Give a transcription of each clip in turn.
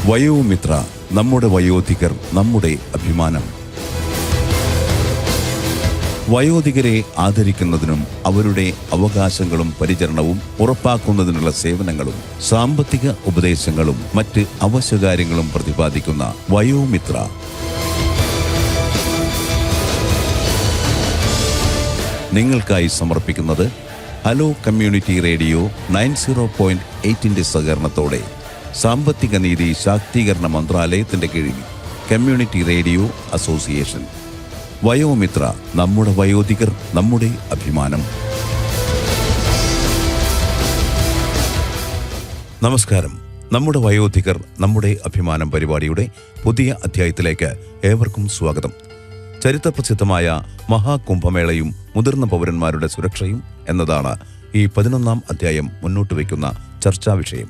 വയോമിത്ര, നമ്മുടെ വയോധികർ നമ്മുടെ അഭിമാനം. വയോധികരെ ആദരിക്കുന്നതിനും അവരുടെ അവകാശങ്ങളും പരിചരണവും ഉറപ്പാക്കുന്നതിനുള്ള സേവനങ്ങളും സാമ്പത്തിക ഉപദേശങ്ങളും മറ്റ് അവശ്യകാര്യങ്ങളും പ്രതിപാദിക്കുന്ന വയോമിത്ര. നിങ്ങൾക്കായി സമർപ്പിക്കുന്നത് ഹലോ കമ്മ്യൂണിറ്റി റേഡിയോ 90.8 സഹകരണത്തോടെ സാമ്പത്തിക നീതി ശാക്തീകരണ മന്ത്രാലയത്തിന്റെ കീഴിൽ കമ്മ്യൂണിറ്റി റേഡിയോ അസോസിയേഷൻ. വയോമിത്ര, നമ്മുടെ വയോധികർ നമ്മുടെ അഭിമാനം. നമസ്കാരം. നമ്മുടെ വയോധികർ നമ്മുടെ അഭിമാനം പരിപാടിയുടെ പുതിയ അധ്യായത്തിലേക്ക് ഏവർക്കും സ്വാഗതം. ചരിത്രപ്രസിദ്ധമായ മഹാകുംഭമേളയും മുതിർന്ന പൗരന്മാരുടെ സുരക്ഷയും എന്നതാണ് ഈ 11ാം അധ്യായം മുന്നോട്ട് വയ്ക്കുന്ന ചർച്ചാ വിഷയം.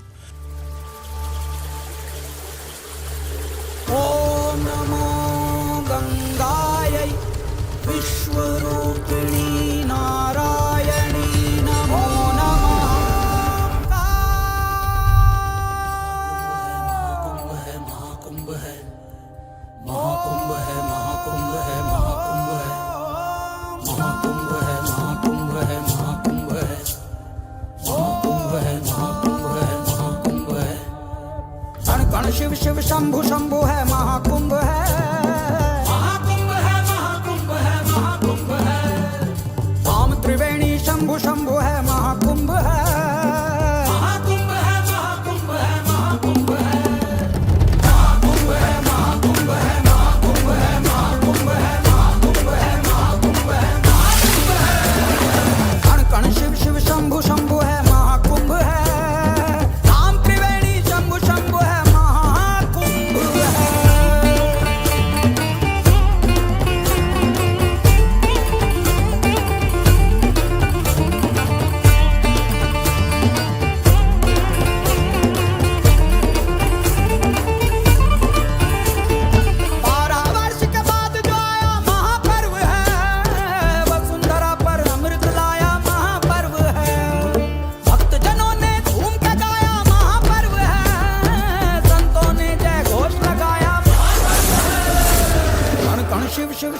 शिव शिव शंभु शंभु है, महाकुंभ है, महाकुंभ है, महाकुंभ है, महाकुंभ है। धाम त्रिवेणी शंभु शंभु है, महाकुंभ है, महाकुंभ है, महाकुंभ है, महाकुंभ है, महाकुंभ है, महाकुंभ है, महाकुंभ है, महाकुंभ है, महाकुंभ है, महाकुंभ है, महाकुंभ है। कण कण शिव शिव शंभु शंभु है, महाकुंभ है। धाम त्रिवेणी शंभु शंभु है,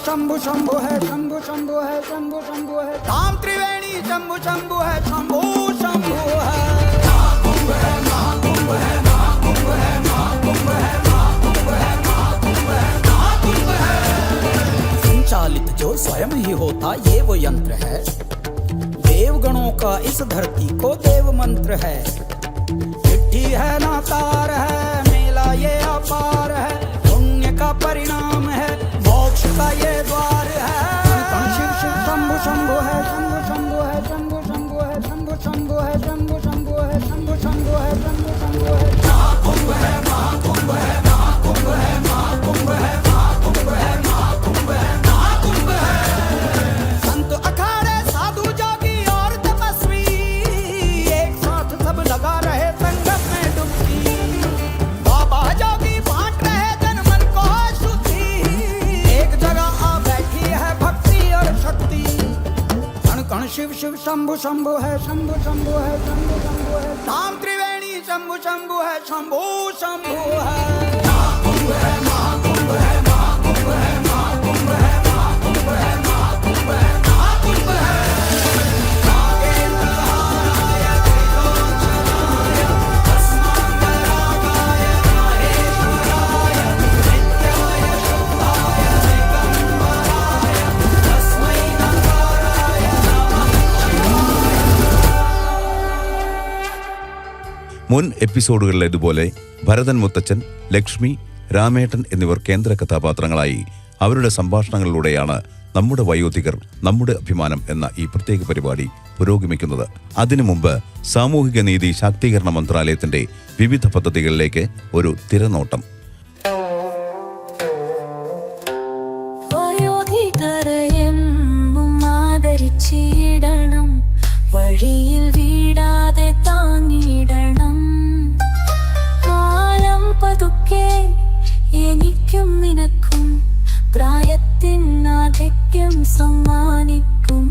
शंभु शंभु है, शंभु शंभु है, शंभु शंभु है। धाम त्रिवेणी शंभु शंभु है, शंभु शंभु है। महाकुंभ है, महाकुंभ है, महाकुंभ है, महाकुंभ है, महाकुंभ है, महाकुंभ है, महाकुंभ है। संचालित जो स्वयं ही होता ये वो यंत्र है, देवगणों का इस धरती को देव मंत्र है। चिट्ठी है ना तार है, मेला ये अपार है, पुण्य का परिणाम है, मोक्ष का ये द्वार है। शिव शिव शंभु शंभु है, शंभु शंभु है, शंभु शंभु है, शंभु शंभु है, शंभु शंभु है, शंभु शंभु है, शंभु शंभु है। महाकुंभ है, महाकुंभ है, महाकुंभ है, महाकुंभ है, महाकुंभ है, महाकुंभ है, महाकुंभ है। संत अखाड़े साधु जोगी और तपस्वी एक साथ सब लगा रहे संगम में डुबकी। बाबा जोगी बांट रहे जन मन को शुद्धि, एक जगह आ बैठी है भक्ति और शक्ति। कण कण शिव शिव शंभु शंभु है, शंभु शंभु है, शंभु शंभु है। धाम त्रिवेणी शंभु शंभु है, शंभु शंभु है। महाकुंभ है, महाकुंभ है, महाकुंभ है, महाकुंभ है, महाकुंभ है, महाकुंभ है, महाकुंभ है। മുൻ എപ്പിസോഡുകളിലേതുപോലെ ഭരതൻ മുത്തച്ഛൻ, ലക്ഷ്മി, രാമേട്ടൻ എന്നിവർ കേന്ദ്ര കഥാപാത്രങ്ങളായി അവരുടെ സംഭാഷണങ്ങളിലൂടെയാണ് നമ്മുടെ വയോധികർ നമ്മുടെ അഭിമാനം എന്ന ഈ പ്രത്യേക പരിപാടി പുരോഗമിക്കുന്നത്. അതിനു മുമ്പ് സാമൂഹിക നീതി ശാക്തീകരണ മന്ത്രാലയത്തിന്റെ വിവിധ പദ്ധതികളിലേക്ക് ഒരു തിരനോട്ടം. വഴിയിൽ വീടാതെ താങ്ങിടണം, കാലം പതുക്കെ എനിക്കും നിനക്കും പ്രായത്തിൻ ആധിക്യം സമ്മാനിക്കും.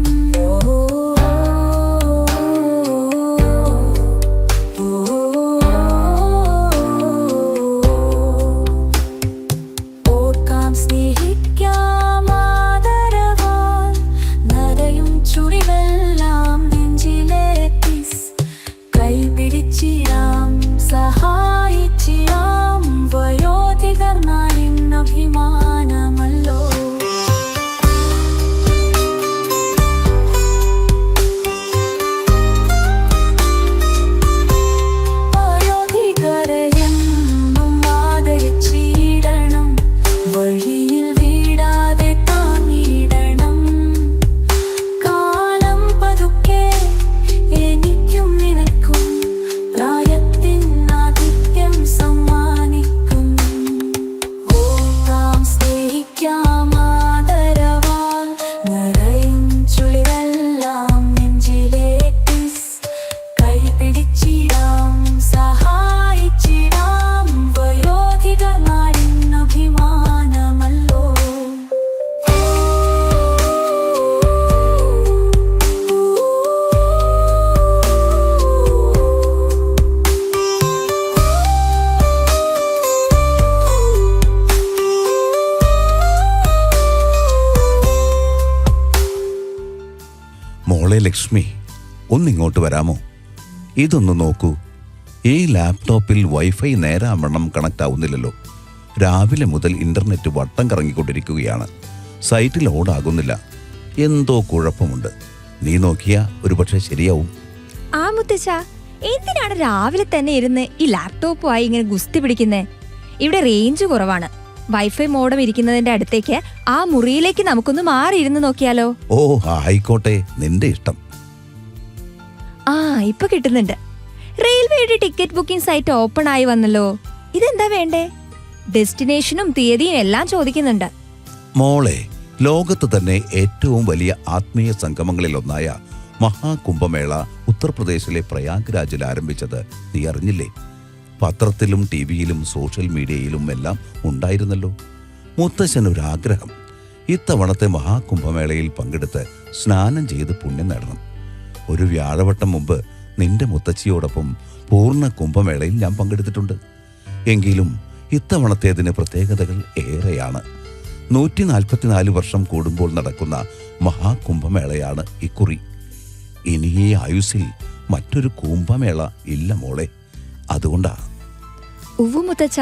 ലക്ഷ്മി, ഒന്നിങ്ങോട്ട് വരാമോ? ഇതൊന്ന് നോക്കൂ. ഈ ലാപ്ടോപ്പിൽ വൈഫൈ നേരാവണ്ണം കണക്റ്റ് ആവുന്നില്ലല്ലോ. രാവിലെ മുതൽ ഇന്റർനെറ്റ് വട്ടം കറങ്ങിക്കൊണ്ടിരിക്കുകയാണ്. സൈറ്റ് ലോഡാകുന്നില്ല. എന്തോ കുഴപ്പമുണ്ട്. നീ നോക്കിയാ ഒരുപക്ഷെ ശരിയാവും. ആ മുത്തച്ഛ, എന്തിനാണ് രാവിലെ തന്നെ ഇരുന്ന് ഈ ലാപ്ടോപ്പുമായി ഇങ്ങനെ ഗുസ്തി പിടിക്കുന്നേ? ഇവിടെ റേഞ്ച് കുറവാണ്. വൈഫൈ മോഡം ഇരിക്കുന്നതിന്റെ അടുത്തേക്ക് ആ മുറിയിലേക്ക് നമുക്കൊന്ന് മാറിയിരുന്ന് നോക്കിയാലോ? ഓ, ആയിക്കോട്ടെ, നിന്റെ ഇഷ്ടം. ആ, ഇപ്പൊ കിട്ടുന്നുണ്ട്. റെയിൽവേയുടെ ടിക്കറ്റ് ബുക്കിംഗ് സൈറ്റ് ഓപ്പൺ ആയി വന്നല്ലോ. ഇതെന്താ വേണ്ടേ? ഡെസ്റ്റിനേഷനും തീയതിയും എല്ലാം ചോദിക്കുന്നുണ്ട്. മോളെ, ലോകത്ത് തന്നെ ഏറ്റവും വലിയ ആത്മീയ സംഗമങ്ങളിലൊന്നായ മഹാകുംഭമേള ഉത്തർപ്രദേശിലെ പ്രയാഗ്രാജിൽ ആരംഭിച്ചത് നീ അറിഞ്ഞില്ലേ? പത്രത്തിലും ടിവിയിലും സോഷ്യൽ മീഡിയയിലും എല്ലാം ഉണ്ടായിരുന്നല്ലോ. മുത്തശ്ശനൊരാഗ്രഹം, ഇത്തവണത്തെ മഹാകുംഭമേളയിൽ പങ്കെടുത്ത് സ്നാനം ചെയ്ത് പുണ്യം നേടണം. ഒരു വ്യാഴവട്ടം മുമ്പ് നിന്റെ മുത്തച്ഛിയോടൊപ്പം പൂർണ്ണ കുംഭമേളയിൽ ഞാൻ പങ്കെടുത്തിട്ടുണ്ട്. എങ്കിലും ഇത്തവണത്തേതിന് പ്രത്യേകതകൾ ഏറെയാണ്. 144 വർഷം കൂടുമ്പോൾ നടക്കുന്ന മഹാകുംഭമേളയാണ് ഇക്കുറി. ഇനി ഈ ആയുസ്സിൽ മറ്റൊരു കുംഭമേള ഇല്ല മോളെ. അതുകൊണ്ടാ. ഉവ്വു മുത്തച്ഛ,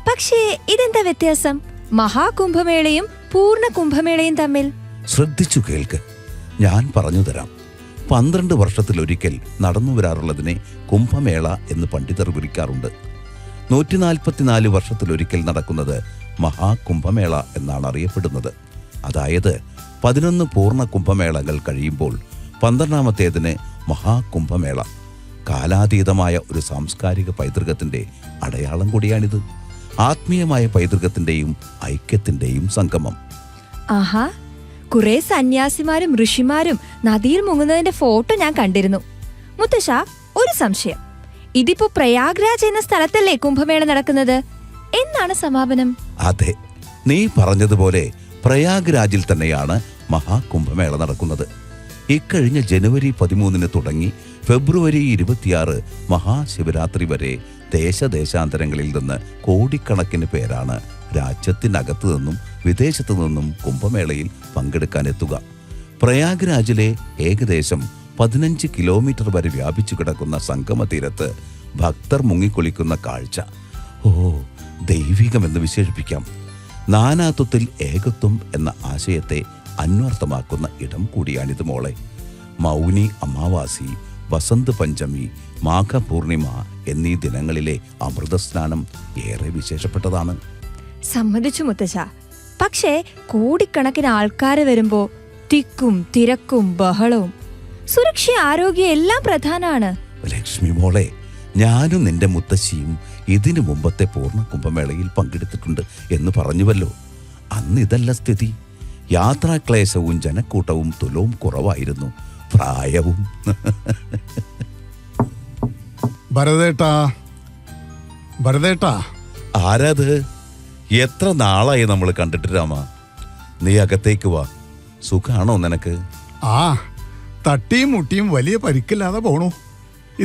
പക്ഷേ ഇതെന്താ വ്യത്യാസം മഹാകുംഭമേളയും പൂർണ്ണ കുംഭമേളയും തമ്മിൽ? ശ്രദ്ധിച്ചു കേൾക്ക്, ഞാൻ പറഞ്ഞു തരാം. 12 വർഷത്തിലൊരിക്കൽ നടന്നു വരാറുള്ളതിനെ കുംഭമേള എന്ന് പണ്ഡിതർ വിളിക്കാറുണ്ട്. 144 വർഷത്തിലൊരിക്കൽ നടക്കുന്നത് മഹാകുംഭമേള എന്നാണ് അറിയപ്പെടുന്നത്. അതായത് 11 പൂർണ്ണ കുംഭമേളകൾ കഴിയുമ്പോൾ 12ാമത്തേതിന് മഹാകുംഭമേള. കാലാതീതമായ ഒരു സാംസ്കാരിക പൈതൃകത്തിന്റെ അടയാളം കൂടിയാണിത്. ആത്മീയമായ പൈതൃകത്തിന്റെയും ഐക്യത്തിന്റെയും സംഗമം. ആഹാ, കുറെ സന്യാസിമാരും ഋഷിമാരും നദിയിൽ മുങ്ങുന്നതിന്റെ ഫോട്ടോ ഞാൻ കണ്ടിരുന്നു. മുത്തശ്ശ, ഒരു സംശയം. ഇതിപ്പോ പ്രയാഗ്രാജ് എന്ന സ്ഥലത്തല്ലേ കുംഭമേള നടക്കുന്നത്? എന്നാണ് സമാപനം? അതെ, നീ പറഞ്ഞതുപോലെ പ്രയാഗ്രാജിൽ തന്നെയാണ് മഹാകുംഭമേള നടക്കുന്നത്. ഇക്കഴിഞ്ഞ ജനുവരി 13 തുടങ്ങി ഫെബ്രുവരി 26 മഹാശിവരാത്രി വരെ ദേശദേശാന്തരങ്ങളിൽ നിന്ന് കോടിക്കണക്കിന് പേരാണ് രാജ്യത്തിനകത്തു നിന്നും വിദേശത്തു നിന്നും കുംഭമേളയിൽ പങ്കെടുക്കാനെത്തുക. പ്രയാഗ്രാജിലെ ഏകദേശം 15 കിലോമീറ്റർ വരെ വ്യാപിച്ചു കിടക്കുന്ന സംഗമ തീരത്ത് ഭക്തർ മുങ്ങിക്കുളിക്കുന്ന കാഴ്ച ദൈവികമെന്ന് വിശേഷിപ്പിക്കാം. നാനാത്വത്തിൽ ഏകത്വം എന്ന ആശയത്തെ അന്വർത്ഥമാക്കുന്ന ഇടം കൂടിയാണിത് മോളെ. മൗനി അമാവാസി, വസന്ത് പഞ്ചമി, മാഘപൂർണിമ എന്നീ ദിനങ്ങളിലെ അമൃതസ്നാനം ഏറെ വിശേഷപ്പെട്ടതാണ്. സമ്മതിച്ചു മുത്തശ്ശ. പക്ഷേ കോടിക്കണക്കിന് ആൾക്കാര് വരുമ്പോ തിക്കും തിരക്കും ബഹളവും സുരക്ഷ ആരോഗ്യം എല്ലാം പ്രധാനമാണ്. ലക്ഷ്മി മോളെ, ഞാനും നിന്റെ മുത്തശ്ശിയും ഇതിനു മുമ്പത്തെ പൂർണ്ണ കുംഭമേളയിൽ പങ്കെടുത്തിട്ടുണ്ട് എന്ന് പറഞ്ഞുവല്ലോ. അന്ന് ഇതല്ല സ്ഥിതി. യാത്രാക്ലേശവും ജനക്കൂട്ടവും തുലവും കുറവായിരുന്നു. പ്രായവും. ഭരതേട്ടാ, ആരാത്? എത്ര നാളായി നമ്മൾ കണ്ടിട്ട് രാമ. നീ അകത്തേക്ക് വാ. സുഖാണോ നിനക്ക്? ആ, തട്ടിയും മുട്ടിയും വലിയ പരിക്കില്ലാതെ പോണു.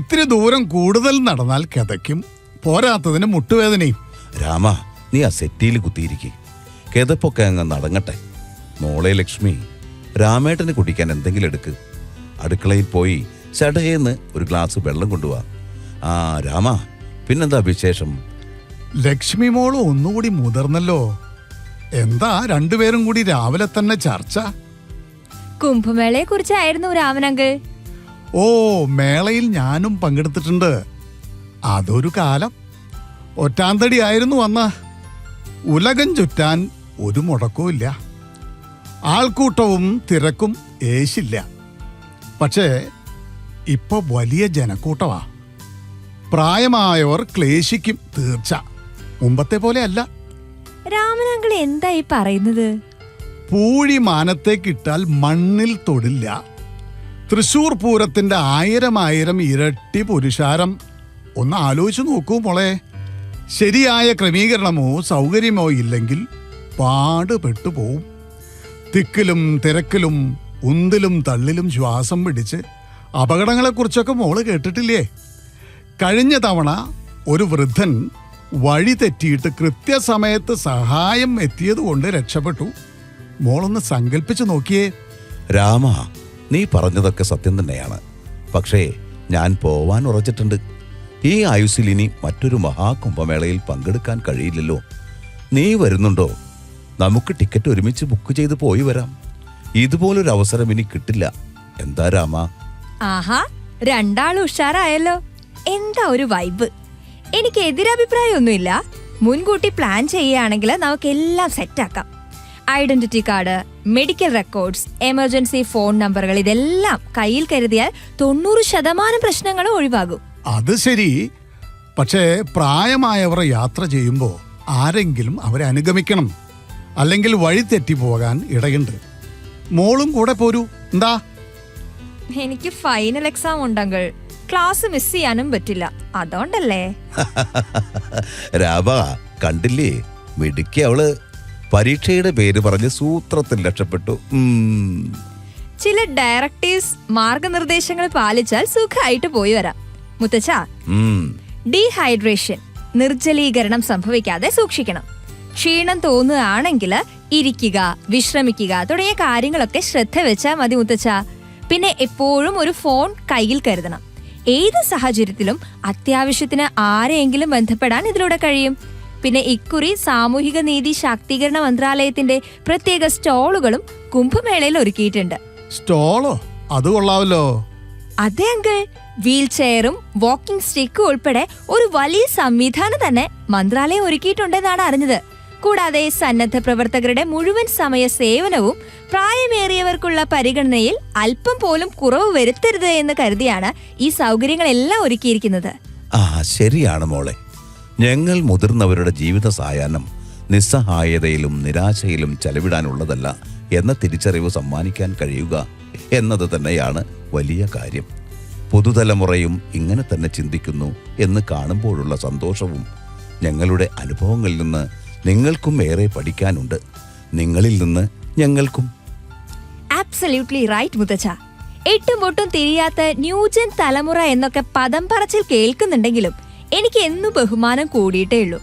ഇത്തിരി ദൂരം കൂടുതൽ നടന്നാൽ കിതയ്ക്കും, പോരാത്തതിന് മുട്ടുവേദനയും. രാമ, നീ ആ സെറ്റിയിൽ കുത്തിയിരിക്കെ. കിതപ്പൊക്കെ അങ്ങ് നടങ്ങട്ടെ. മോളെ ലക്ഷ്മി, രാമേട്ടന് കുടിക്കാൻ എന്തെങ്കിലും എടുക്ക്. അടുക്കളയിൽ പോയി ചടയേന്ന് ഒരു ഗ്ലാസ് വെള്ളം കൊണ്ടുപോവാ. ആ രാമ, പിന്നെന്താ വിശേഷം? ലക്ഷ്മി മോള് ഒന്നുകൂടി മുതിർന്നല്ലോ. എന്താ രണ്ടുപേരും കൂടി രാവിലെ തന്നെ ചർച്ച? കുംഭമേളയെ കുറിച്ചായിരുന്നു രാമനങ്കിൾ. ഓ, മേളയിൽ ഞാനും പങ്കെടുത്തിട്ടുണ്ട്. അതൊരു കാലം. ഒറ്റാന്തടി ആയിരുന്നു അന്ന്. ഉലകം ചുറ്റാൻ ഒരു മുടക്കവും ഇല്ല. ആൾക്കൂട്ടവും തിരക്കും ഏശില്ല. പക്ഷേ ഇപ്പൊ വലിയ ജനക്കൂട്ടമാ. പ്രായമായവർ ക്ലേശിക്കും തീർച്ച. മുമ്പത്തെ പോലെ അല്ല. രാമനങ്കിൾ എന്താ ഈ പറയുന്നത്? പൂഴി മാനത്തേക്കിട്ടാൽ മണ്ണിൽ തൊടില്ല. തൃശൂർ പൂരത്തിന്റെ 1000 ഇരട്ടി പുരുഷാരം ഒന്ന് ആലോചിച്ചു നോക്കൂ മോളെ. ശരിയായ ക്രമീകരണമോ സൗകര്യമോ ഇല്ലെങ്കിൽ പാടുപെട്ടു പോവും. തിക്കിലും തിരക്കിലും ഉന്തിലും തള്ളിലും ശ്വാസം പിടിച്ച് അപകടങ്ങളെക്കുറിച്ചൊക്കെ മോള് കേട്ടിട്ടില്ലേ? കഴിഞ്ഞ തവണ ഒരു വൃദ്ധൻ വഴി തെറ്റിയിട്ട് കൃത്യസമയത്ത് സഹായം എത്തിയതുകൊണ്ട് രക്ഷപ്പെട്ടു. മോളൊന്ന് സങ്കല്പിച്ചു നോക്കിയേ. രാമ, നീ പറഞ്ഞതൊക്കെ സത്യം തന്നെയാണ്. പക്ഷേ ഞാൻ പോവാൻ ഉറച്ചിട്ടുണ്ട്. ഈ ആയുസ്സിൽ ഇനി മറ്റൊരു മഹാകുംഭമേളയിൽ പങ്കെടുക്കാൻ കഴിയില്ലല്ലോ. നീ വരുന്നുണ്ടോ? നമുക്ക് ടിക്കറ്റ് ഒരുമിച്ച് ബുക്ക് ചെയ്ത് പോയി വരാം. ഇതുപോലൊരു അവസരം ഇനി കിട്ടില്ല. എന്താ രാമ? ആഹാ, രണ്ടാളും ഉഷാറായല്ലോ. എന്താ ഒരു വൈബ്. എനിക്ക് എതിരഭിപ്രായമൊന്നുമില്ല. മുൻകൂട്ടി പ്ലാൻ ചെയ്യുകയാണെങ്കിൽ നമുക്കെല്ലാം സെറ്റാക്കാം. Identity card, medical records, emergency phone നമ്പറുകൾ ഇതെല്ലാം കയ്യിൽ കരുതിയാൽ 90% പ്രശ്നങ്ങളും ഒഴിവാകും. അത് ശരി. പക്ഷേ പ്രായമായവർ യാത്ര ചെയ്യുമ്പോൾ ആരെങ്കിലും അവരെ അനുഗമിക്കണം. അല്ലെങ്കിൽ വഴി തെറ്റിപ്പോകാൻ ഇടയുണ്ട്. മോളും കൂടെ പോരൂ. എന്താ? എനിക്ക് ഫൈനൽ എക്സാം ഉണ്ടെങ്കിൽ ക്ലാസ് മിസ് ചെയ്യാനും പറ്റില്ല. അതുകൊണ്ടല്ലേ. രാമ, കണ്ടില്ലേ, മിടുക്കി അവള്. പരീക്ഷയുടെ പേര് പറഞ്ഞ് സൂത്രത്തിൽ രക്ഷപ്പെട്ടു. ചില ഡയറക്ടീവ്സ്, മാർഗനിർദ്ദേശങ്ങൾ പാലിച്ചാൽ സുഖമായിട്ട് പോയി വരാം. മുത്തച്ഛ, ഡീഹൈഡ്രേഷൻ, നിർജ്ജലീകരണം സംഭവിക്കാതെ സൂക്ഷിക്കണം. ക്ഷീണം തോന്നുകയാണെങ്കിൽ ഇരിക്കുക, വിശ്രമിക്കുക തുടങ്ങിയ കാര്യങ്ങളൊക്കെ ശ്രദ്ധ വെച്ചാൽ മതി മുത്തച്ഛ. പിന്നെ എപ്പോഴും ഒരു ഫോൺ കയ്യിൽ കരുതണം. ഏത് സാഹചര്യത്തിലും അത്യാവശ്യത്തിന് ആരെയെങ്കിലും ബന്ധപ്പെടാൻ ഇതിലൂടെ കഴിയും. പിന്നെ ഇക്കുറി സാമൂഹിക നീതി ശാക്തീകരണ മന്ത്രാലയത്തിന്റെ പ്രത്യേക സ്റ്റോളുകളും കുംഭമേളയിൽ ഒരുക്കിയിട്ടുണ്ട്. സ്റ്റോളോ? അത് കൊള്ളാവല്ലോ. അതെ അങ്കിൾ, വീൽ ചെയറും വാക്കിംഗ് സ്റ്റിക്കും ഉൾപ്പെടെ ഒരു വലിയ സംവിധാനം തന്നെ മന്ത്രാലയം ഒരുക്കിയിട്ടുണ്ടെന്നാണ് അറിഞ്ഞത്. കൂടാതെ സന്നദ്ധ പ്രവർത്തകരുടെ മുഴുവൻ സമയ സേവനവും പ്രായമേറിയവർക്കുള്ള പരിഗണനയിൽ അല്പം പോലും കുറവ് വരുത്തരുത് എന്ന് കരുതിയാണ് ഈ സൗകര്യങ്ങളെല്ലാം ഒരുക്കിയിരിക്കുന്നത്. ശരിയാണ് മോളെ. ഞങ്ങൾ മുതിർന്നവരുടെ ജീവിത സായാഹ്നം നിസ്സഹായതയിലും നിരാശയിലും ചെലവിടാനുള്ളതല്ല എന്ന തിരിച്ചറിവ് സമ്മാനിക്കാൻ കഴിയുക എന്നത് തന്നെയാണ് വലിയ കാര്യം. പുതുതലമുറയും ഇങ്ങനെ തന്നെ ചിന്തിക്കുന്നു എന്ന് കാണുമ്പോഴുള്ള സന്തോഷവും. ഞങ്ങളുടെ അനുഭവങ്ങളിൽ നിന്ന് നിങ്ങൾക്കും ഏറെ പഠിക്കാനുണ്ട്. നിങ്ങളിൽ നിന്ന് ഞങ്ങൾക്കും. ആബ്സല്യൂട്ട്ലി റൈറ്റ് മുത്തച്ഛ. എട്ടും പൊട്ടും തിരിയാത്ത ന്യൂജൻ തലമുറ എന്നൊക്കെ പദം പറച്ചിൽ കേൾക്കുന്നുണ്ടെങ്കിലും എനിക്ക് എന്നും ബഹുമാനം കൂടിയിട്ടേ ഉള്ളൂ.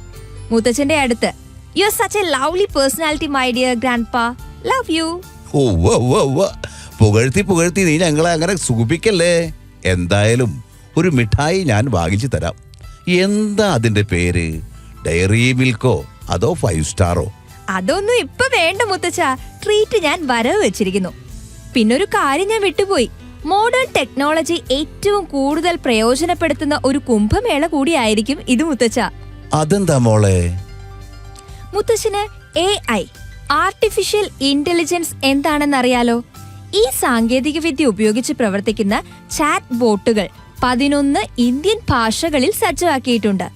മുത്തച്ഛന്റെ അടുത്ത് you are such A lovely personality my dear grandpa, love you. പുകഴ്ത്തി നീ ഞങ്ങളെ അങ്ങനെ സുഖിപ്പിക്കല്ലേ. എന്തായാലും ഒരു മിഠായി ഞാൻ വാങ്ങിച്ചു തരാം. എന്താ അതിന്റെ പേര്? ഡയറി മിൽക്കോ അതോ 5 സ്റ്റാറോ? അതൊന്നും ഇപ്പൊ വേണ്ട മുത്തച്ഛ. ട്രീറ്റ് ഞാൻ വരവ് വെച്ചിരിക്കുന്നു. പിന്നൊരു കാര്യം ഞാൻ വിട്ടുപോയി. മോഡേൺ ടെക്നോളജി ഏറ്റവും കൂടുതൽ പ്രയോജനപ്പെടുത്തുന്ന ഒരു കുംഭമേള കൂടിയായിരിക്കും ഇത് മുത്തച്ഛ. അതെന്താ മോളെ? മുത്തച്ഛന് AI, ആർട്ടിഫിഷ്യൽ ഇന്റലിജൻസ് എന്താണെന്നറിയാലോ? ഈ സാങ്കേതിക വിദ്യ ഉപയോഗിച്ച് പ്രവർത്തിക്കുന്ന ചാറ്റ് ബോട്ടുകൾ 11 ഇന്ത്യൻ ഭാഷകളിൽ സജ്ജമാക്കിയിട്ടുണ്ട്.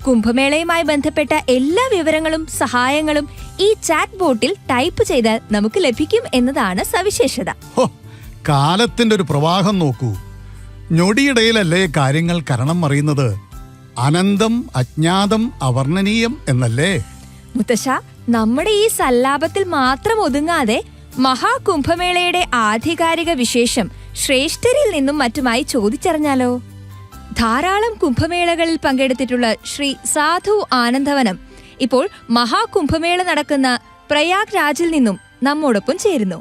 കുംഭമേളയുമായി ബന്ധപ്പെട്ട എല്ലാ വിവരങ്ങളും സഹായങ്ങളും ഈ ചാറ്റ് ബോട്ടിൽ ടൈപ്പ് ചെയ്താൽ നമുക്ക് ലഭിക്കും എന്നതാണ് സവിശേഷത. കാലത്തിന്റെ ഒരു പ്രവാഹം നോക്കൂ. ഞൊടിയിടയിലല്ലേ കാര്യങ്ങൾ കരണം അറിയുന്നത്. അനന്തം, അജ്ഞാതം, അവർണ്ണനീയം എന്നല്ലേ? മുത്തശ്ശ, നമ്മുടെ ഈ സല്ലാപത്തിൽ മാത്രം ഒതുങ്ങാതെ മഹാകുംഭമേളയുടെ ആധികാരിക വിശേഷം ശ്രേഷ്ഠരിൽ നിന്നും മറ്റുമായി ചോദിച്ചറിഞ്ഞാലോ? ധാരാളം കുംഭമേളകളിൽ പങ്കെടുത്തിട്ടുള്ള ശ്രീ സാധു ആനന്ദവനം ഇപ്പോൾ മഹാകുംഭമേള നടക്കുന്ന പ്രയാഗ് രാജിൽ നിന്നും നമ്മോടൊപ്പം ചേരുന്നു.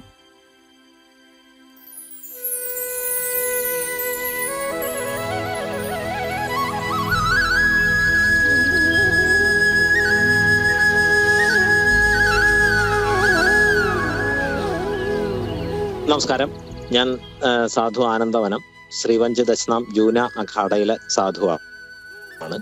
നമസ്കാരം. ഞാൻ സാധു ആനന്ദവനം, ശ്രീവഞ്ച് ദശനാം ജൂന അഖാഡയിലെ സാധുവാണ്.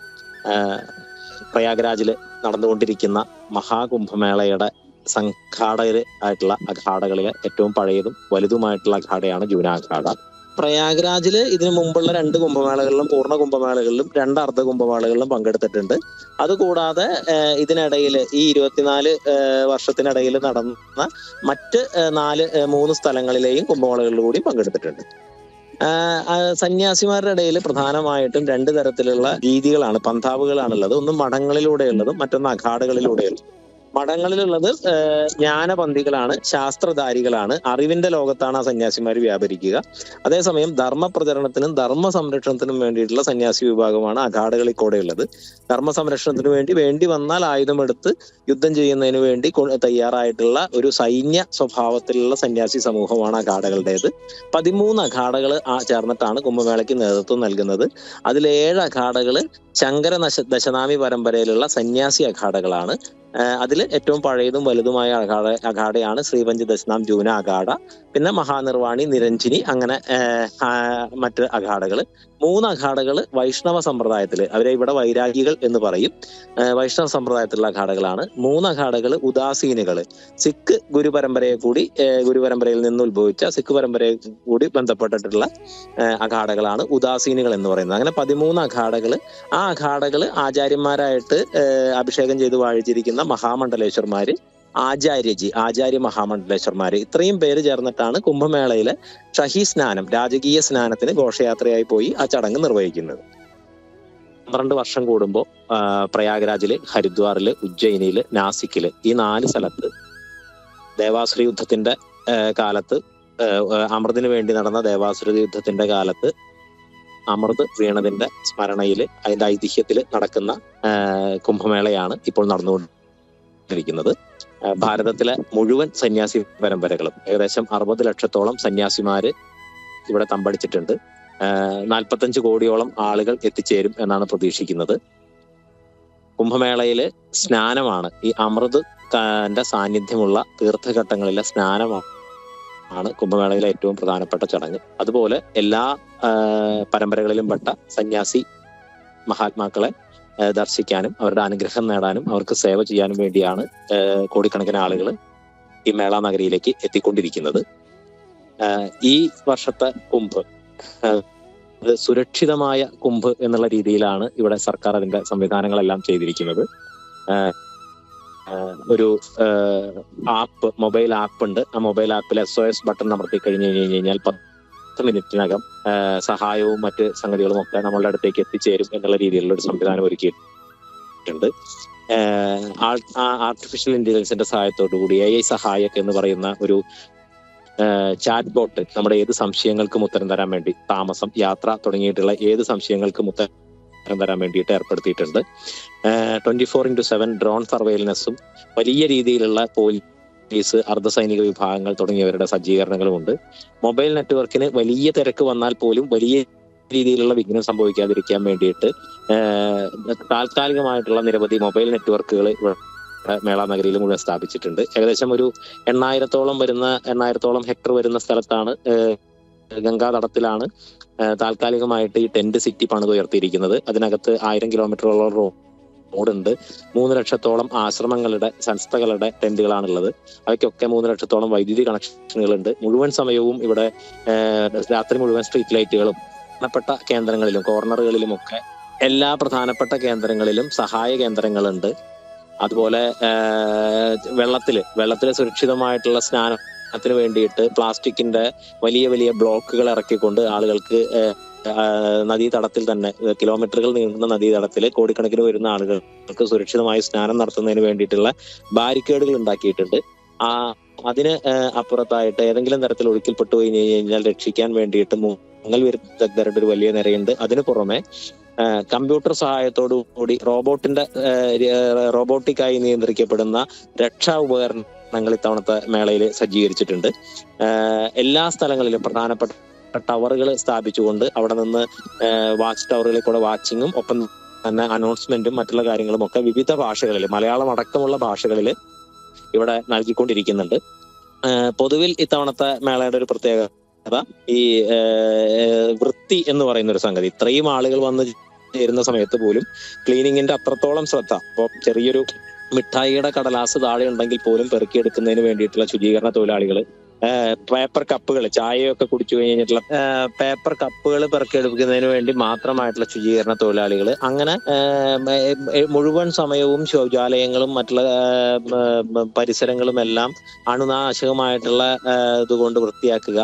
പ്രയാഗ്രാജിൽ നടന്നുകൊണ്ടിരിക്കുന്ന മഹാകുംഭമേളയുടെ സംഘാടകർ ആയിട്ടുള്ള അഖാഡകളിലെ ഏറ്റവും പഴയതും വലുതുമായിട്ടുള്ള അഖാഡയാണ് ജൂന അഖാഡ. പ്രയാഗ്രാജില് ഇതിനു മുമ്പുള്ള 2 കുംഭമേളകളിലും പൂർണ്ണ കുംഭമേളകളിലും 2 അർദ്ധ കുംഭമേളകളിലും പങ്കെടുത്തിട്ടുണ്ട്. അതുകൂടാതെ ഇതിനിടയിൽ ഈ 24 വർഷത്തിനിടയിൽ നടന്ന മറ്റ് 3 സ്ഥലങ്ങളിലെയും കുംഭമേളകളിൽ കൂടി പങ്കെടുത്തിട്ടുണ്ട്. സന്യാസിമാരുടെ ഇടയിൽ പ്രധാനമായിട്ടും 2 തരത്തിലുള്ള രീതികളാണ്, പന്ഥാവുകളാണുള്ളത്. ഒന്ന് മഠങ്ങളിലൂടെയുള്ളതും മറ്റൊന്ന് അഖാഡകളിലൂടെയുള്ളതും. മഠങ്ങളിലുള്ളത് ജ്ഞാനപന്തികളാണ്, ശാസ്ത്രധാരികളാണ്, അറിവിന്റെ ലോകത്താണ് ആ സന്യാസിമാർ വ്യാപരിക്കുക. അതേസമയം ധർമ്മ പ്രചരണത്തിനും ധർമ്മ സംരക്ഷണത്തിനും വേണ്ടിയിട്ടുള്ള സന്യാസി വിഭാഗമാണ് അഖാഡകളിൽ കൂടെ ഉള്ളത്. ധർമ്മ സംരക്ഷണത്തിന് വേണ്ടി വന്നാൽ ആയുധമെടുത്ത് യുദ്ധം ചെയ്യുന്നതിന് വേണ്ടി തയ്യാറായിട്ടുള്ള ഒരു സൈന്യ സ്വഭാവത്തിലുള്ള സന്യാസി സമൂഹമാണ് അഖാഡകളുടേത്. 13 അഖാഡകൾ ചേർന്നിട്ടാണ് കുംഭമേളയ്ക്ക് നേതൃത്വം നൽകുന്നത്. അതിൽ 7 അഖാഡകൾ ശങ്കര ദശനാമി പരമ്പരയിലുള്ള സന്യാസി അഖാഡകളാണ്. അതിൽ ഏറ്റവും പഴയതും വലുതുമായ അഖാഡയാണ് ശ്രീപഞ്ച് ദശനാം ജൂന അഖാഡ, പിന്നെ മഹാനിർവാണി, നിരഞ്ജിനി, അങ്ങനെ മറ്റ് അഖാഡകൾ. 3 അഖാഡകൾ വൈഷ്ണവ സമ്പ്രദായത്തിൽ, അവരെ ഇവിടെ വൈരാഗികൾ എന്ന് പറയും, വൈഷ്ണവ സമ്പ്രദായത്തിലുള്ള അഖാഡകളാണ്. 3 അഖാഡകൾ ഉദാസീനുകൾ, സിഖ് ഗുരുപരമ്പരയിൽ നിന്ന് ഉത്ഭവിച്ച സിഖ് പരമ്പരയെ കൂടി ബന്ധപ്പെട്ടിട്ടുള്ള അഖാഡകളാണ് ഉദാസീനുകൾ എന്ന് പറയുന്നത്. അങ്ങനെ 13 അഖാഡകൾ. ആ അഖാഡകൾ ആചാര്യന്മാരായിട്ട് അഭിഷേകം ചെയ്ത് വാഴിച്ചിരിക്കുന്ന മഹാമണ്ഡലേശ്വർമാര്, ആചാര്യ മഹാമണ്ഡലേശ്വർമാര്, ഇത്രയും പേര് ചേർന്നിട്ടാണ് കുംഭമേളയിലെ ഷഹി സ്നാനം, രാജകീയ സ്നാനത്തിന് ഘോഷയാത്രയായി പോയി ആ ചടങ്ങ് നിർവഹിക്കുന്നത്. 12 വർഷം കൂടുമ്പോൾ പ്രയാഗ്രാജില്, ഹരിദ്വാറില്, ഉജ്ജയിനിയില്, നാസിക്കില്, ഈ 4 സ്ഥലത്ത് ദേവാസുര യുദ്ധത്തിന്റെ കാലത്ത്, അമൃതിന് വേണ്ടി നടന്ന ദേവാസുര യുദ്ധത്തിന്റെ കാലത്ത് അമൃത് വീണതിന്റെ സ്മരണയിൽ, അതിന്റെ ഐതിഹ്യത്തിൽ നടക്കുന്ന കുംഭമേളയാണ് ഇപ്പോൾ നടന്നുകൊണ്ടിരിക്കുന്നത്. ഭാരതത്തിലെ മുഴുവൻ സന്യാസി പരമ്പരകളും, ഏകദേശം 60 ലക്ഷത്തോളം സന്യാസിമാര് ഇവിടെ തമ്പടിച്ചിട്ടുണ്ട്. 45 കോടിയോളം ആളുകൾ എത്തിച്ചേരും എന്നാണ് പ്രതീക്ഷിക്കുന്നത്. കുംഭമേളയില് സ്നാനമാണ്, ഈ അമൃതന്റെ സാന്നിധ്യമുള്ള തീർത്ഥഘട്ടങ്ങളിലെ സ്നാനമാണ് കുംഭമേളയിലെ ഏറ്റവും പ്രധാനപ്പെട്ട ചടങ്ങ്. അതുപോലെ എല്ലാ പരമ്പരകളിലും പെട്ട സന്യാസി മഹാത്മാക്കളെ ദർശിക്കാനും അവരുടെ അനുഗ്രഹം നേടാനും അവർക്ക് സേവ ചെയ്യാനും വേണ്ടിയാണ് കോടിക്കണക്കിന് ആളുകൾ ഈ മേള നഗരിയിലേക്ക് എത്തിക്കൊണ്ടിരിക്കുന്നത്. ഈ വർഷത്തെ കുംഭ് സുരക്ഷിതമായ കുംഭ് എന്നുള്ള രീതിയിലാണ് ഇവിടെ സർക്കാർ അതിന്റെ സംവിധാനങ്ങളെല്ലാം ചെയ്തിരിക്കുന്നത്. ഒരു ആപ്പ്, മൊബൈൽ ആപ്പ് ഉണ്ട്. ആ മൊബൈൽ ആപ്പിൽ SOS ബട്ടൺ അമർത്തി കഴിഞ്ഞു കഴിഞ്ഞാൽ 10 മിനിറ്റിനകം സഹായവും മറ്റ് സംഗതികളും ഒക്കെ നമ്മളുടെ അടുത്തേക്ക് എത്തിച്ചേരും എന്നുള്ള രീതിയിലുള്ള ഒരു സംവിധാനം ഒരുക്കിയിട്ടുണ്ട്. ആർട്ടിഫിഷ്യൽ ഇന്റലിജൻസിന്റെ സഹായത്തോടു കൂടി AI സഹായക് എന്ന് പറയുന്ന ഒരു ചാറ്റ് ബോട്ട് നമ്മുടെ ഏത് സംശയങ്ങൾക്കും ഉത്തരം തരാൻ വേണ്ടി, താമസം, യാത്ര തുടങ്ങിയിട്ടുള്ള ഏത് സംശയങ്ങൾക്കും ഉത്തരം തരാൻ വേണ്ടിയിട്ട് ഏർപ്പെടുത്തിയിട്ടുണ്ട്. 24/7 ഡ്രോൺ സർവൈലൻസും വലിയ രീതിയിലുള്ള പോലീസ്, അർദ്ധസൈനിക വിഭാഗങ്ങൾ തുടങ്ങിയവരുടെ സജ്ജീകരണങ്ങളുമുണ്ട്. മൊബൈൽ നെറ്റ്വർക്കിന് വലിയ തിരക്ക് വന്നാൽ പോലും വലിയ രീതിയിലുള്ള വിഘ്നം സംഭവിക്കാതിരിക്കാൻ വേണ്ടിയിട്ട് താൽക്കാലികമായിട്ടുള്ള നിരവധി മൊബൈൽ നെറ്റ്വർക്കുകൾ മേള നഗരിയിൽ മുഴുവൻ സ്ഥാപിച്ചിട്ടുണ്ട്. ഏകദേശം ഒരു 800ഓളം ഹെക്ടർ വരുന്ന സ്ഥലത്താണ്, ഗംഗാതടത്തിലാണ് താൽക്കാലികമായിട്ട് ഈ ടെന്റ് സിറ്റി പണിതുയർത്തിയിരിക്കുന്നത്. അതിനകത്ത് 1000 കിലോമീറ്ററോളം റോഡുണ്ട്. 3 ലക്ഷത്തോളം ആശ്രമങ്ങളുടെ, സംസ്ഥകളുടെ ടെന്റുകളാണുള്ളത്. അവയ്ക്കൊക്കെ 3 ലക്ഷത്തോളം വൈദ്യുതി കണക്ഷനുകളുണ്ട്. മുഴുവൻ സമയവും ഇവിടെ രാത്രി മുഴുവൻ സ്ട്രീറ്റ് ലൈറ്റുകളും പ്രധാനപ്പെട്ട കേന്ദ്രങ്ങളിലും കോർണറുകളിലുമൊക്കെ എല്ലാ പ്രധാനപ്പെട്ട കേന്ദ്രങ്ങളിലും സഹായ കേന്ദ്രങ്ങളുണ്ട്. അതുപോലെ വെള്ളത്തില് സുരക്ഷിതമായിട്ടുള്ള സ്നാനത്തിന് വേണ്ടിയിട്ട് പ്ലാസ്റ്റിക്കിന്റെ വലിയ ബ്ലോക്കുകൾ ഇറക്കിക്കൊണ്ട് ആളുകൾക്ക് നദീതടത്തിൽ തന്നെ, കിലോമീറ്ററുകൾ നീളുന്ന നദീതടത്തിൽ കോടിക്കണക്കിന് വരുന്ന ആളുകൾക്ക് സുരക്ഷിതമായി സ്നാനം നടത്തുന്നതിന് വേണ്ടിയിട്ടുള്ള ബാരിക്കേഡുകൾ ഉണ്ടാക്കിയിട്ടുണ്ട്. അതിന് അപ്പുറത്തായിട്ട് ഏതെങ്കിലും തരത്തിൽ ഒഴുക്കിൽപ്പെട്ടു കഴിഞ്ഞു കഴിഞ്ഞാൽ രക്ഷിക്കാൻ വേണ്ടിയിട്ട് മുങ്ങൽ വിരുദ്ധരുടെ ഒരു വലിയ നിരയുണ്ട്. അതിനു പുറമെ കമ്പ്യൂട്ടർ സഹായത്തോടു കൂടി റോബോട്ടിക്കായി നിയന്ത്രിക്കപ്പെടുന്ന രക്ഷാ ഉപകരണങ്ങൾ ഇത്തവണത്തെ മേളയിൽ സജ്ജീകരിച്ചിട്ടുണ്ട്. എല്ലാ സ്ഥലങ്ങളിലും പ്രധാനപ്പെട്ട ടവറുകൾ സ്ഥാപിച്ചുകൊണ്ട് അവിടെ നിന്ന് വാച്ച് ടവറുകളിൽ കൂടെ വാച്ചിങ്ങും ഒപ്പം തന്നെ അനൗൺസ്മെന്റും മറ്റുള്ള കാര്യങ്ങളും ഒക്കെ വിവിധ ഭാഷകളിൽ, മലയാളം അടക്കമുള്ള ഭാഷകളിൽ ഇവിടെ നൽകിക്കൊണ്ടിരിക്കുന്നുണ്ട്. പൊതുവിൽ ഇത്തവണത്തെ മേളയുടെ ഒരു പ്രത്യേകത ഈ വൃത്തി എന്ന് പറയുന്ന ഒരു സംഗതി. ഇത്രയും ആളുകൾ വന്ന് ചേരുന്ന സമയത്ത് പോലും ക്ലീനിങ്ങിന്റെ അത്രത്തോളം ശ്രദ്ധ. ഇപ്പോൾ ചെറിയൊരു മിഠായിയുടെ കടലാസ് താഴെ ഉണ്ടെങ്കിൽ പോലും പെറുക്കിയെടുക്കുന്നതിന് വേണ്ടിയിട്ടുള്ള ശുചീകരണ തൊഴിലാളികൾ, പേപ്പർ കപ്പുകൾ, ചായയൊക്കെ കുടിച്ചു കഴിഞ്ഞിട്ടുള്ള പേപ്പർ കപ്പുകൾ പെറുക്കിയെടുക്കുന്നതിന് വേണ്ടി മാത്രമായിട്ടുള്ള ശുചീകരണ തൊഴിലാളികൾ, അങ്ങനെ മുഴുവൻ സമയവും ശൗചാലയങ്ങളും മറ്റുള്ള പരിസരങ്ങളും എല്ലാം അണുനാശകമായിട്ടുള്ള ഇതുകൊണ്ട് വൃത്തിയാക്കുക,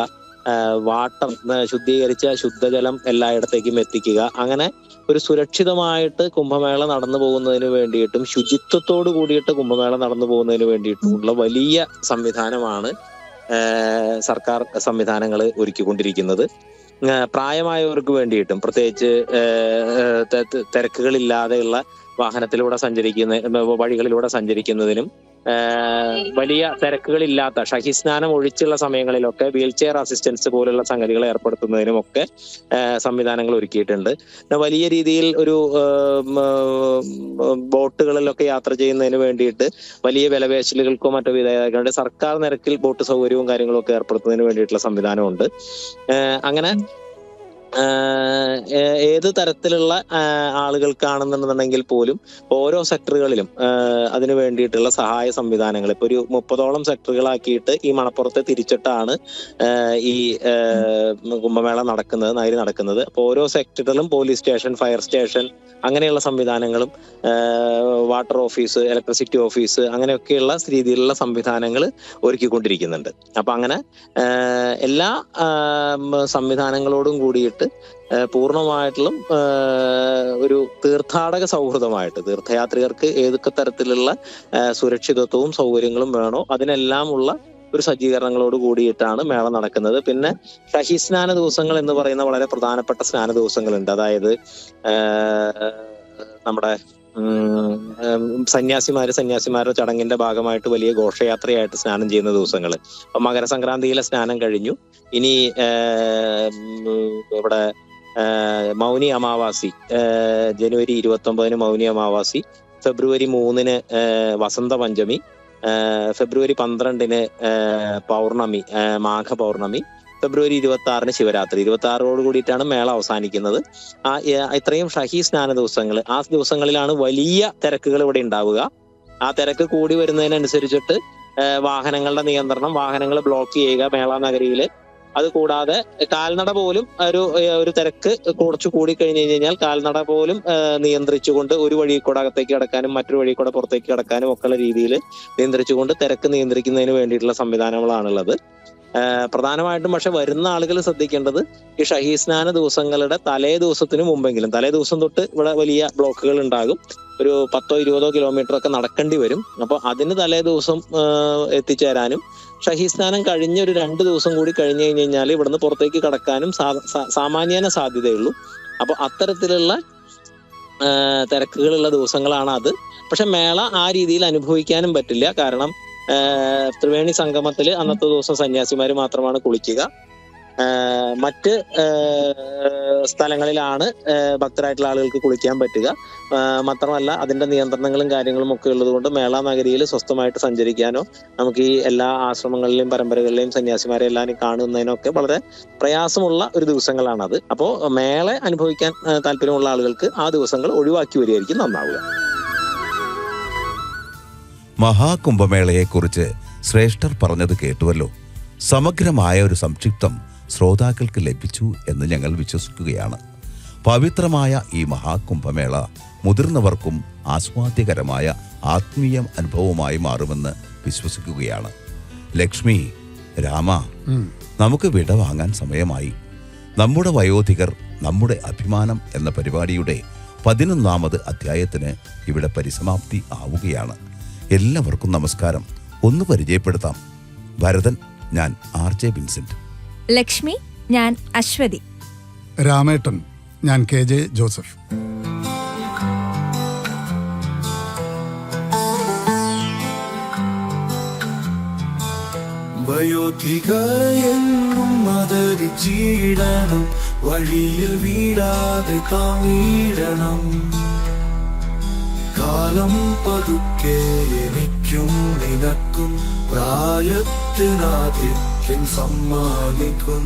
വാട്ടർ ശുദ്ധീകരിച്ച ശുദ്ധജലം എല്ലായിടത്തേക്കും എത്തിക്കുക, അങ്ങനെ ഒരു സുരക്ഷിതമായിട്ട് കുംഭമേള നടന്നു പോകുന്നതിന് വേണ്ടിയിട്ടും ശുചിത്വത്തോട് കൂടിയിട്ട് കുംഭമേള നടന്നു പോകുന്നതിന് വേണ്ടിയിട്ടുമുള്ള വലിയ സംവിധാനമാണ് സർക്കാർ സംവിധാനങ്ങൾ ഒരുക്കിക്കൊണ്ടിരിക്കുന്നത്. പ്രായമായവർക്ക് വേണ്ടിയിട്ടും പ്രത്യേകിച്ച് തിരക്കുകളില്ലാതെയുള്ള വാഹനത്തിലൂടെ വഴികളിലൂടെ സഞ്ചരിക്കുന്നതിനും വലിയ തിരക്കുകളില്ലാത്ത ഷഹിസ്നാനം ഒഴിച്ചുള്ള സമയങ്ങളിലൊക്കെ വീൽ ചെയർ അസിസ്റ്റൻസ് പോലുള്ള സംഗതികൾ ഏർപ്പെടുത്തുന്നതിനുമൊക്കെ സംവിധാനങ്ങൾ ഒരുക്കിയിട്ടുണ്ട്. വലിയ രീതിയിൽ ഒരു ബോട്ടുകളിലൊക്കെ യാത്ര ചെയ്യുന്നതിന് വേണ്ടിയിട്ട് വലിയ വിലപേശലുകൾക്കോ മറ്റോ വിധേയമാക്കാണ്ട് സർക്കാർ നിരക്കിൽ ബോട്ട് സൗകര്യവും കാര്യങ്ങളും ഒക്കെ ഏർപ്പെടുത്തുന്നതിന് വേണ്ടിയിട്ടുള്ള സംവിധാനമുണ്ട്. അങ്ങനെ ഏത് തരത്തിലുള്ള ആളുകൾക്കാണെന്നുണ്ടെങ്കിൽ പോലും ഓരോ സെക്ടറുകളിലും അതിനു വേണ്ടിയിട്ടുള്ള സഹായ സംവിധാനങ്ങൾ ഇപ്പൊ ഒരു 30ഓളം സെക്ടറുകളാക്കിയിട്ട് ഈ മണപ്പുറത്തെ തിരിച്ചിട്ടാണ് ഈ കുംഭമേള നടക്കുന്നത്. അപ്പൊ ഓരോ സെക്ടറിലും പോലീസ് സ്റ്റേഷൻ, ഫയർ സ്റ്റേഷൻ അങ്ങനെയുള്ള സംവിധാനങ്ങളും വാട്ടർ ഓഫീസ്, ഇലക്ട്രിസിറ്റി ഓഫീസ് അങ്ങനെയൊക്കെയുള്ള രീതിയിലുള്ള സംവിധാനങ്ങൾ ഒരുക്കിക്കൊണ്ടിരിക്കുന്നുണ്ട്. അപ്പൊ അങ്ങനെ എല്ലാ സംവിധാനങ്ങളോടും കൂടിയിട്ട് പൂർണ്ണമായിട്ടുള്ള ഒരു തീർത്ഥാടക സൗഹൃദമായിട്ട് തീർത്ഥയാത്രികർക്ക് ഏതൊക്കെ തരത്തിലുള്ള സുരക്ഷിതത്വവും സൗകര്യങ്ങളും വേണോ അതിനെല്ലാം ഉള്ള ഒരു സജ്ജീകരണങ്ങളോട് കൂടിയിട്ടാണ് മേള നടക്കുന്നത്. പിന്നെ ഷഹിസ്നാന ദിവസങ്ങൾ എന്ന് പറയുന്ന വളരെ പ്രധാനപ്പെട്ട സ്നാന ദിവസങ്ങളുണ്ട്. അതായത് നമ്മുടെ സന്യാസിമാരുടെ ചടങ്ങിന്റെ ഭാഗമായിട്ട് വലിയ ഘോഷയാത്രയായിട്ട് സ്നാനം ചെയ്യുന്ന ദിവസങ്ങൾ. അപ്പൊ മകരസംക്രാന്തിയിലെ സ്നാനം കഴിഞ്ഞു. ഇനി ഇവിടെ മൗനി അമാവാസി, ജനുവരി 29 മൗനി അമാവാസി, ഫെബ്രുവരി 3 വസന്ത പഞ്ചമി, ഫെബ്രുവരി 12 പൗർണമി, മാഘ പൗർണമി, ഫെബ്രുവരി 26 ശിവരാത്രി. 26 കൂടിയിട്ടാണ് മേള അവസാനിക്കുന്നത്. ഇത്രയും ഷഹി സ്നാന ദിവസങ്ങൾ, ആ ദിവസങ്ങളിലാണ് വലിയ തിരക്കുകൾ ഇവിടെ ഉണ്ടാവുക. ആ തിരക്ക് കൂടി വരുന്നതിനനുസരിച്ചിട്ട് വാഹനങ്ങളുടെ നിയന്ത്രണം, വാഹനങ്ങൾ ബ്ലോക്ക് ചെയ്യുക മേള നഗരിയില്. അത് കൂടാതെ കാൽനട പോലും ഒരു തിരക്ക് കുറച്ച് കൂടി കഴിഞ്ഞു കഴിഞ്ഞാൽ കാൽനട പോലും നിയന്ത്രിച്ചുകൊണ്ട് ഒരു വഴി കൂടെ അകത്തേക്ക് കടക്കാനും മറ്റൊരു വഴി കൂടെ പുറത്തേക്ക് കടക്കാനും ഒക്കെയുള്ള രീതിയിൽ നിയന്ത്രിച്ചുകൊണ്ട് തിരക്ക് നിയന്ത്രിക്കുന്നതിന് വേണ്ടിയിട്ടുള്ള സംവിധാനങ്ങളാണുള്ളത്. പ്രധാനമായിട്ടും പക്ഷെ വരുന്ന ആളുകൾ ശ്രദ്ധിക്കേണ്ടത് ഈ ഷഹീസ്നാന ദിവസങ്ങളുടെ തലേ ദിവസത്തിന് മുമ്പെങ്കിലും, തലേ ദിവസം തൊട്ട് ഇവിടെ വലിയ ബ്ലോക്കുകൾ ഉണ്ടാകും. ഒരു 10-20 കിലോമീറ്റർ ഒക്കെ നടക്കേണ്ടി വരും. അപ്പൊ അതിന് തലേ ദിവസം എത്തിച്ചേരാനും ഷഹീസ്നാനം കഴിഞ്ഞ ഒരു 2 ദിവസം കൂടി കഴിഞ്ഞു കഴിഞ്ഞാൽ ഇവിടുന്ന് പുറത്തേക്ക് കടക്കാനും സാമാന്യേന സാധ്യതയുള്ളൂ. അപ്പൊ അത്തരത്തിലുള്ള തിരക്കുകളുള്ള ദിവസങ്ങളാണ് അത്. പക്ഷെ മേള ആ രീതിയിൽ അനുഭവിക്കാനും പറ്റില്ല. കാരണം ത്രിവേണി സംഗമത്തിൽ അന്നത്തെ ദിവസം സന്യാസിമാര് മാത്രമാണ് കുളിക്കുക. മറ്റ് സ്ഥലങ്ങളിലാണ് ഭക്തരായിട്ടുള്ള ആളുകൾക്ക് കുളിക്കാൻ പറ്റുക. മാത്രമല്ല അതിന്റെ നിയന്ത്രണങ്ങളും കാര്യങ്ങളും ഒക്കെ ഉള്ളത് കൊണ്ട് മേള നഗരിയിൽ സ്വസ്ഥമായിട്ട് സഞ്ചരിക്കാനോ നമുക്ക് ഈ എല്ലാ ആശ്രമങ്ങളിലെയും പരമ്പരകളിലെയും സന്യാസിമാരെ എല്ലാവരും കാണുന്നതിനൊക്കെ വളരെ പ്രയാസമുള്ള ഒരു ദിവസങ്ങളാണത്. അപ്പോൾ മേള അനുഭവിക്കാൻ താല്പര്യമുള്ള ആളുകൾക്ക് ആ ദിവസങ്ങൾ ഒഴിവാക്കി വരികയായിരിക്കും നന്നാവുക. മഹാകുംഭമേളയെക്കുറിച്ച് ശ്രേഷ്ഠർ പറഞ്ഞത് കേട്ടുവല്ലോ. സമഗ്രമായ ഒരു സംക്ഷിപ്തം ശ്രോതാക്കൾക്ക് ലഭിച്ചു എന്ന് ഞങ്ങൾ വിശ്വസിക്കുകയാണ്. പവിത്രമായ ഈ മഹാകുംഭമേള മുതിർന്നവർക്കും ആസ്വാദ്യകരമായ ആത്മീയ അനുഭവമായി മാറുമെന്ന് വിശ്വസിക്കുകയാണ്. ലക്ഷ്മി, രാമ, നമുക്ക് വിട വാങ്ങാൻ സമയമായി. നമ്മുടെ വയോധികർ നമ്മുടെ അഭിമാനം എന്ന പരിപാടിയുടെ 11ാമത് അധ്യായത്തിന് ഇവിടെ പരിസമാപ്തി ആവുകയാണ്. എല്ലാവർക്കും നമസ്കാരം. ഒന്ന് പരിചയപ്പെടുത്താം. ഭരതൻ, ഞാൻ RJ വിൻസെന്റ്. ലക്ഷ്മി, ഞാൻ അശ്വതി. രാമേട്ടൻ, ഞാൻ KJ ജോസഫ്. വയോധികയെന്നും മദരിച്ചിടണം, വഴിയിൽ വീഴാതെ താങ്ങിടണം. കാലം പതുക്കെ എനിക്കും നിനക്കും പ്രായത്തിനാധിക്യം സമ്മാനിക്കും.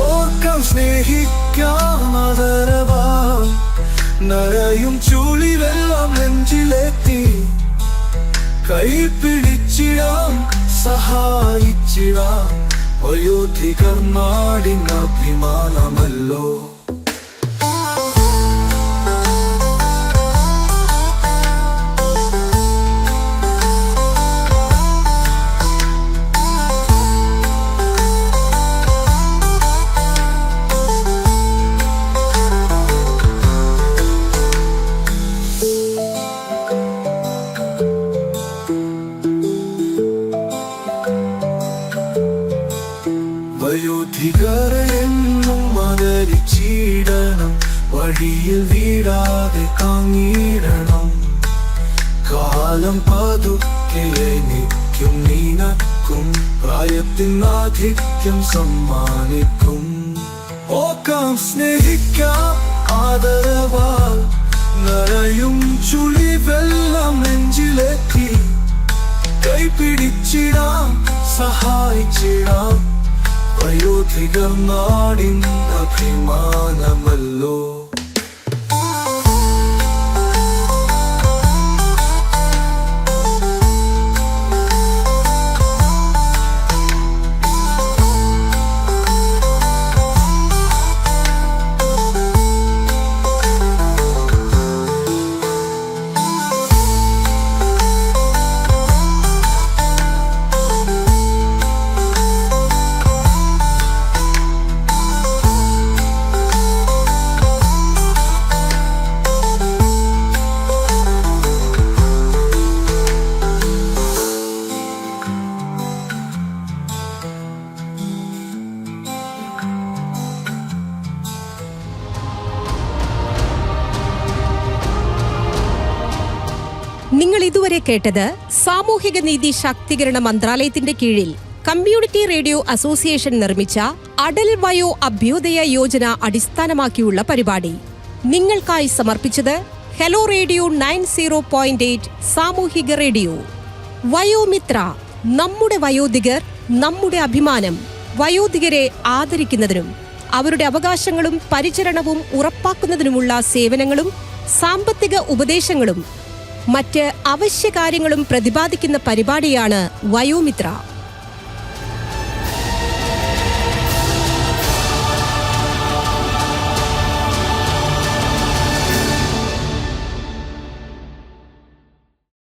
ഓർക്കം സ്നേഹിക്കാം അതരവാ, നരയും ചൂളിവെല്ലാം നെഞ്ചിലെത്തി. കൈ പിടിച്ചിടാം, സഹായിച്ചിടാം, വയോധികർ നാടിൻ അഭിമാനമല്ലോ. വയോധികരെ എന്നും ആദരിച്ചിടണം, വഴിയിൽ വീഴാതെ കാങ്ങിടണം. കാലം പതുക്കെ എനിക്കും നിനക്കും പ്രായത്തിനാധിക്യം സമ്മാനിക്കും. ഓക്കാം സ്നേഹിക്കാം ആദരവാൽ, നരയും ചുളിവെല്ലാം നെഞ്ചിലെത്തി. കൈപിടിച്ചിടാം സഹായിച്ചിടാം, വയോധികർ നാടിൻ അഭിമാനമല്ലോ. നിങ്ങൾ ഇതുവരെ കേട്ടത് സാമൂഹിക നീതി ശാക്തീകരണ മന്ത്രാലയത്തിന്റെ കീഴിൽ കമ്മ്യൂണിറ്റി റേഡിയോ അസോസിയേഷൻ നിർമ്മിച്ച അടൽ വയോ അഭ്യുദയ യോജന അടിസ്ഥാനമാക്കിയുള്ള പരിപാടി. നിങ്ങൾക്കായി സമർപ്പിച്ചത് ഹെലോ റേഡിയോ 90.8 സാമൂഹിക റേഡിയോ. വയോമിത്ര, നമ്മുടെ വയോധികർ നമ്മുടെ അഭിമാനം. വയോധികരെ ആദരിക്കുന്നതിനും അവരുടെ അവകാശങ്ങളും പരിചരണവും ഉറപ്പാക്കുന്നതിനുമുള്ള സേവനങ്ങളും സാമ്പത്തിക ഉപദേശങ്ങളും മറ്റ് അവശ്യ കാര്യങ്ങളും പ്രതിപാദിക്കുന്ന പരിപാടിയാണ് വയോമിത്ര.